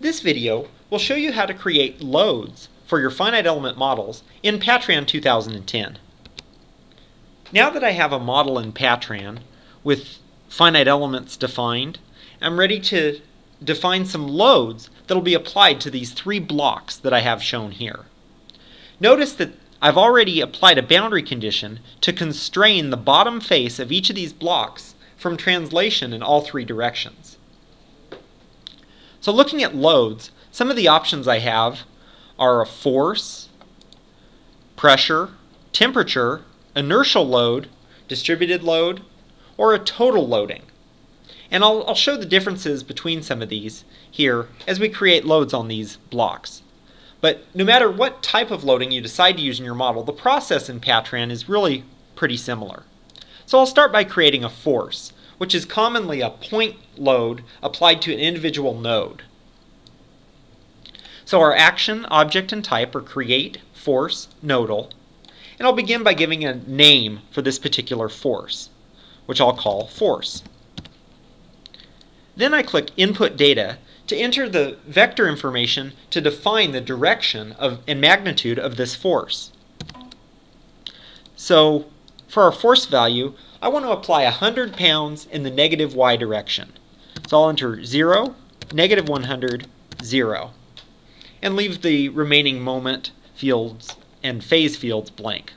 This video will show you how to create loads for your finite element models in Patran 2010. Now that I have a model in Patran with finite elements defined, I'm ready to define some loads that will be applied to these three blocks that I have shown here. Notice that I've already applied a boundary condition to constrain the bottom face of each of these blocks from translation in all three directions. So looking at loads, some of the options I have are a force, pressure, temperature, inertial load, distributed load, or a total loading. And I'll show the differences between some of these here as we create loads on these blocks. But no matter what type of loading you decide to use in your model, the process in Patran is really pretty similar. So I'll start by creating a force, which is commonly a point load applied to an individual node. So our action, object, and type are create, force, nodal. And I'll begin by giving a name for this particular force, which I'll call force. Then I click Input Data to enter the vector information to define the direction and magnitude of this force. So for our force value, I want to apply 100 pounds in the negative y direction. So I'll enter 0, negative 100, 0, and leave the remaining moment fields and phase fields blank.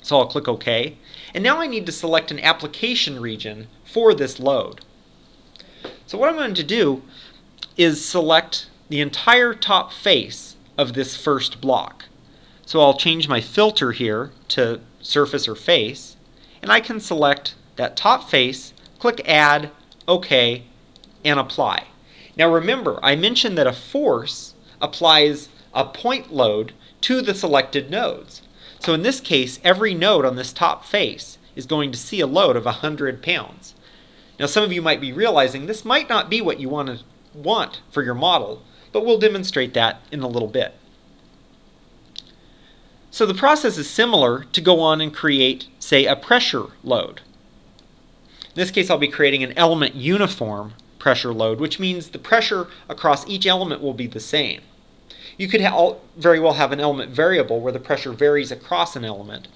So I'll click OK. And now I need to select an application region for this load. So what I'm going to do is select the entire top face of this first block. So I'll change my filter here to surface or face, and I can select that top face, click Add, OK, and Apply. Now remember, I mentioned that a force applies a point load to the selected nodes. So in this case, every node on this top face is going to see a load of 100 pounds. Now some of you might be realizing this might not be what you want for your model, but we'll demonstrate that in a little bit. So the process is similar to go on and create, say, a pressure load. In this case, I'll be creating an element uniform pressure load, which means the pressure across each element will be the same. You could very well have an element variable where the pressure varies across an element.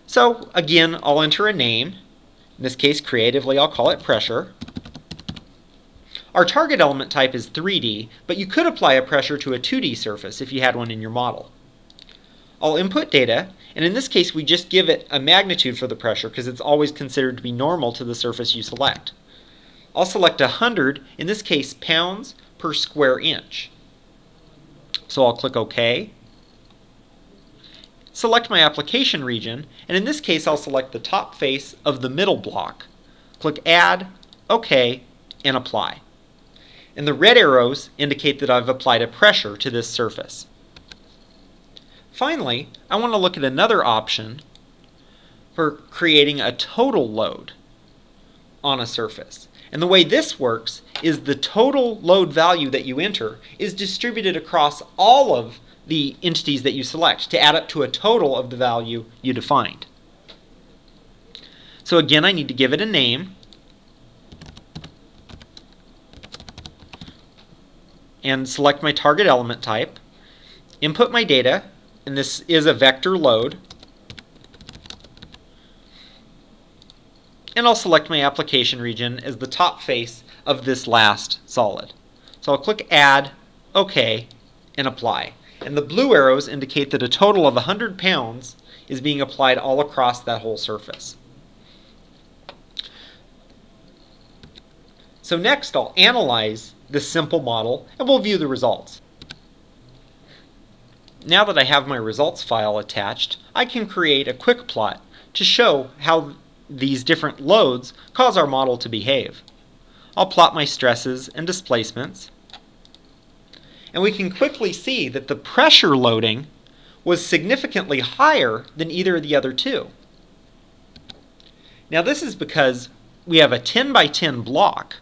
So again, I'll enter a name. In this case, creatively, I'll call it pressure. Our target element type is 3D, but you could apply a pressure to a 2D surface if you had one in your model. I'll input data, and in this case we just give it a magnitude for the pressure because it's always considered to be normal to the surface you select. I'll select 100, in this case pounds per square inch. So I'll click OK. Select my application region, and in this case I'll select the top face of the middle block. Click Add, OK, and Apply. And the red arrows indicate that I've applied a pressure to this surface. Finally, I want to look at another option for creating a total load on a surface. And the way this works is the total load value that you enter is distributed across all of the entities that you select to add up to a total of the value you defined. So again, I need to give it a name. And select my target element type, input my data, and this is a vector load, and I'll select my application region as the top face of this last solid. So I'll click Add, OK, and Apply. And the blue arrows indicate that a total of 100 pounds is being applied all across that whole surface. So next I'll analyze this simple model and we'll view the results. Now that I have my results file attached, I can create a quick plot to show how these different loads cause our model to behave. I'll plot my stresses and displacements, and we can quickly see that the pressure loading was significantly higher than either of the other two. Now this is because we have a 10 by 10 block,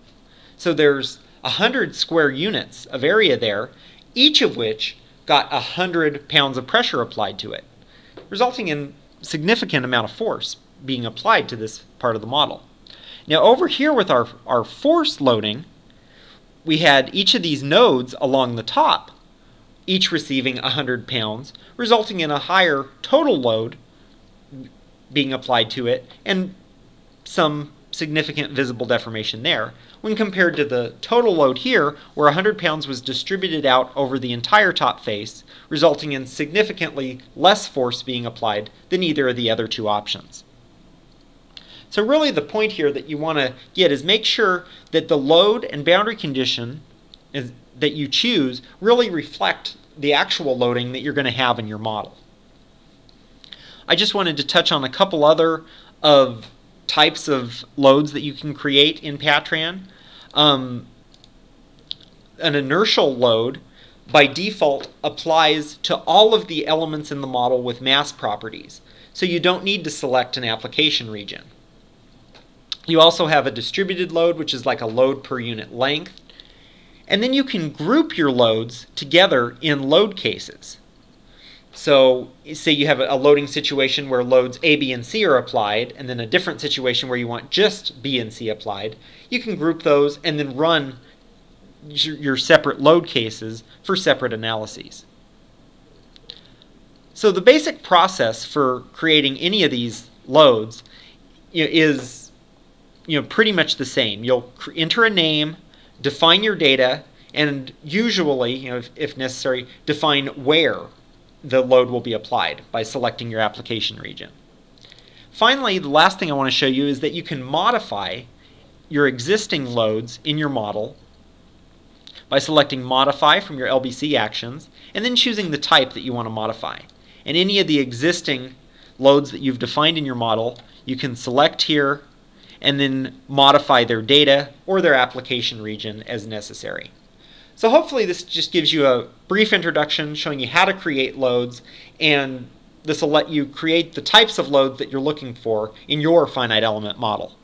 so there's 100 square units of area there, each of which got 100 pounds of pressure applied to it, resulting in a significant amount of force being applied to this part of the model. Now over here with our force loading, we had each of these nodes along the top, each receiving 100 pounds, resulting in a higher total load being applied to it and some significant visible deformation there, when compared to the total load here, where 100 pounds was distributed out over the entire top face, resulting in significantly less force being applied than either of the other two options. So really the point here that you want to get is make sure that the load and boundary condition that you choose really reflect the actual loading that you're going to have in your model. I just wanted to touch on a couple other of types of loads that you can create in Patran. An inertial load by default applies to all of the elements in the model with mass properties, so you don't need to select an application region. You also have a distributed load, which is like a load per unit length, and then you can group your loads together in load cases. So say you have a loading situation where loads A, B, and C are applied, and then a different situation where you want just B and C applied. You can group those and then run your separate load cases for separate analyses. So the basic process for creating any of these loads is pretty much the same. You'll enter a name, define your data, and usually, if necessary, define where the load will be applied by selecting your application region. Finally, the last thing I want to show you is that you can modify your existing loads in your model by selecting Modify from your LBC actions and then choosing the type that you want to modify. And any of the existing loads that you've defined in your model, you can select here and then modify their data or their application region as necessary. So hopefully this just gives you a brief introduction showing you how to create loads, and this will let you create the types of loads that you're looking for in your finite element model.